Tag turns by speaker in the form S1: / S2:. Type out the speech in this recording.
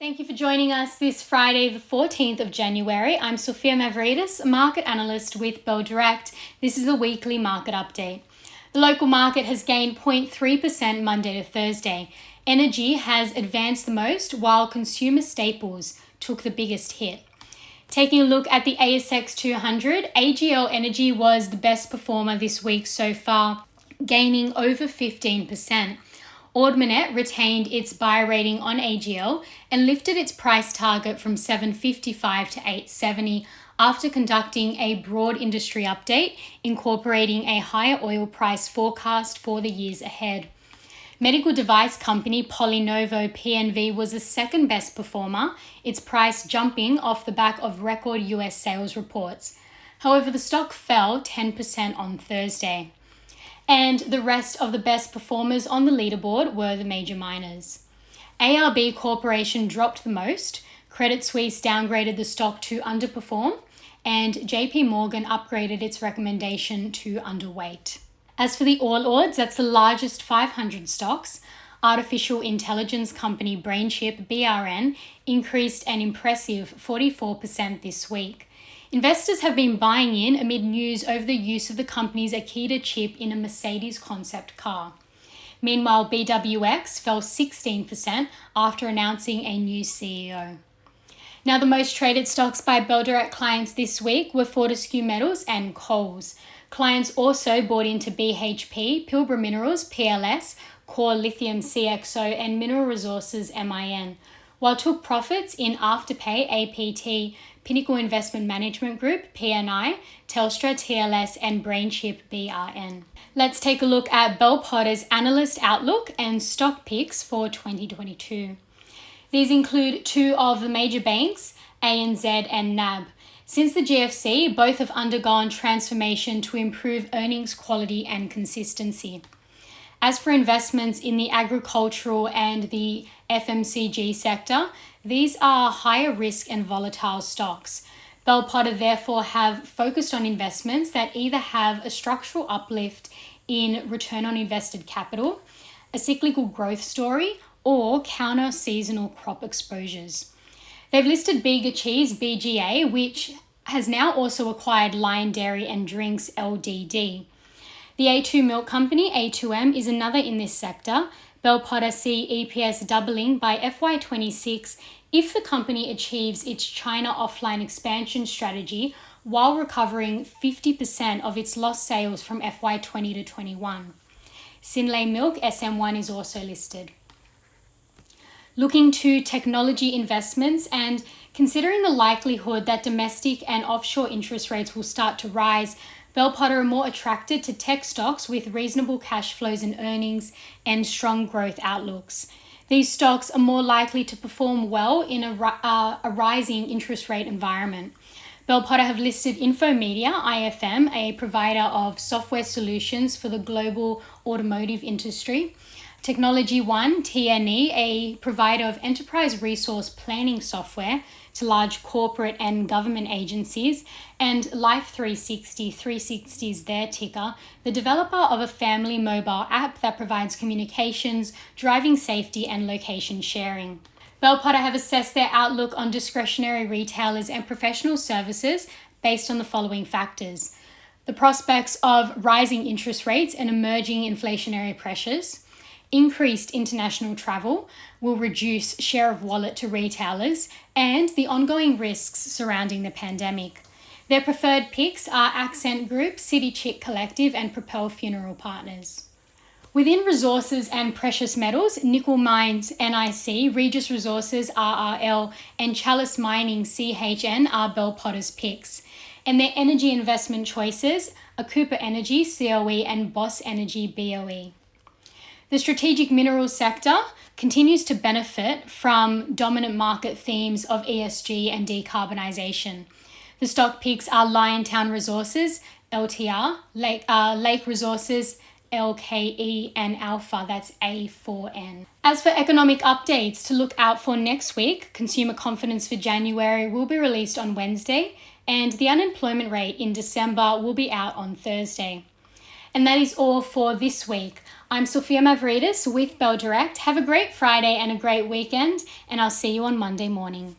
S1: Thank you for joining us this Friday, the 14th of January. I'm Sophia, a market analyst with Bell Direct. This is a weekly market update. The local market has gained 0.3% Monday to Thursday. Energy has advanced the most, while consumer staples took the biggest hit. Taking a look at the ASX 200, AGL Energy was the best performer this week so far, gaining over 15%. Ord Minnett retained its buy rating on AGL and lifted its price target from $7.55 to $8.70 after conducting a broad industry update incorporating a higher oil price forecast for the years ahead. Medical device company PolyNovo PNV was the second best performer, its price jumping off the back of record US sales reports. However, the stock fell 10% on Thursday. And the rest of the best performers on the leaderboard were the major miners. ARB Corporation dropped the most, Credit Suisse downgraded the stock to underperform, and JP Morgan upgraded its recommendation to underweight. As for the All Ords, that's the largest 500 stocks, artificial intelligence company BrainChip, BRN, increased an impressive 44% this week. Investors have been buying in amid news over the use of the company's Akida chip in a Mercedes concept car. Meanwhile, BWX fell 16% after announcing a new CEO. Now, the most traded stocks by Bell Direct clients this week were Fortescue Metals and Coles. Clients also bought into BHP, Pilbara Minerals, PLS, Core Lithium CXO, and Mineral Resources MIN, while took profits in Afterpay, APT, Pinnacle Investment Management Group, PNI, Telstra, TLS, and BrainChip, BRN. Let's take a look at Bell Potter's analyst outlook and stock picks for 2022. These include two of the major banks, ANZ and NAB. Since the GFC, both have undergone transformation to improve earnings quality and consistency. As for investments in the agricultural and the FMCG sector, these are higher risk and volatile stocks. Bell Potter therefore have focused on investments that either have a structural uplift in return on invested capital, a cyclical growth story, or counter-seasonal crop exposures. They've listed Bega Cheese, BGA, which has now also acquired Lion Dairy and Drinks, LDD. The A2 Milk Company, A2M, is another in this sector. Bell Potter see EPS doubling by FY26 if the company achieves its China offline expansion strategy while recovering 50% of its lost sales from FY20 to 21. Synlait Milk, SM1, is also listed. Looking to technology investments and considering the likelihood that domestic and offshore interest rates will start to rise, Bell Potter are more attracted to tech stocks with reasonable cash flows and earnings and strong growth outlooks. These stocks are more likely to perform well in a rising interest rate environment. Bell Potter have listed Infomedia, IFM, a provider of software solutions for the global automotive industry, Technology One, TNE, a provider of enterprise resource planning software to large corporate and government agencies, and Life360, 360 is their ticker, the developer of a family mobile app that provides communications, driving safety, and location sharing. Bell Potter have assessed their outlook on discretionary retailers and professional services based on the following factors: the prospects of rising interest rates and emerging inflationary pressures. Increased international travel will reduce share of wallet to retailers, and the ongoing risks surrounding the pandemic. Their preferred picks are Accent Group, City Chick Collective, and Propel Funeral Partners. Within resources and precious metals, Nickel Mines, NIC, Regis Resources, RRL, and Chalice Mining, CHN, are Bell Potter's picks. And their energy investment choices are Cooper Energy, COE, and Boss Energy, BOE. The strategic minerals sector continues to benefit from dominant market themes of ESG and decarbonisation. The stock picks are Liontown Resources, LTR, Lake Resources, LKE, and Alpha, that's A4N. As for economic updates to look out for next week, consumer confidence for January will be released on Wednesday, and the unemployment rate in December will be out on Thursday. And that is all for this week. I'm Sophia Mavridis with Bell Direct. Have a great Friday and a great weekend, and I'll see you on Monday morning.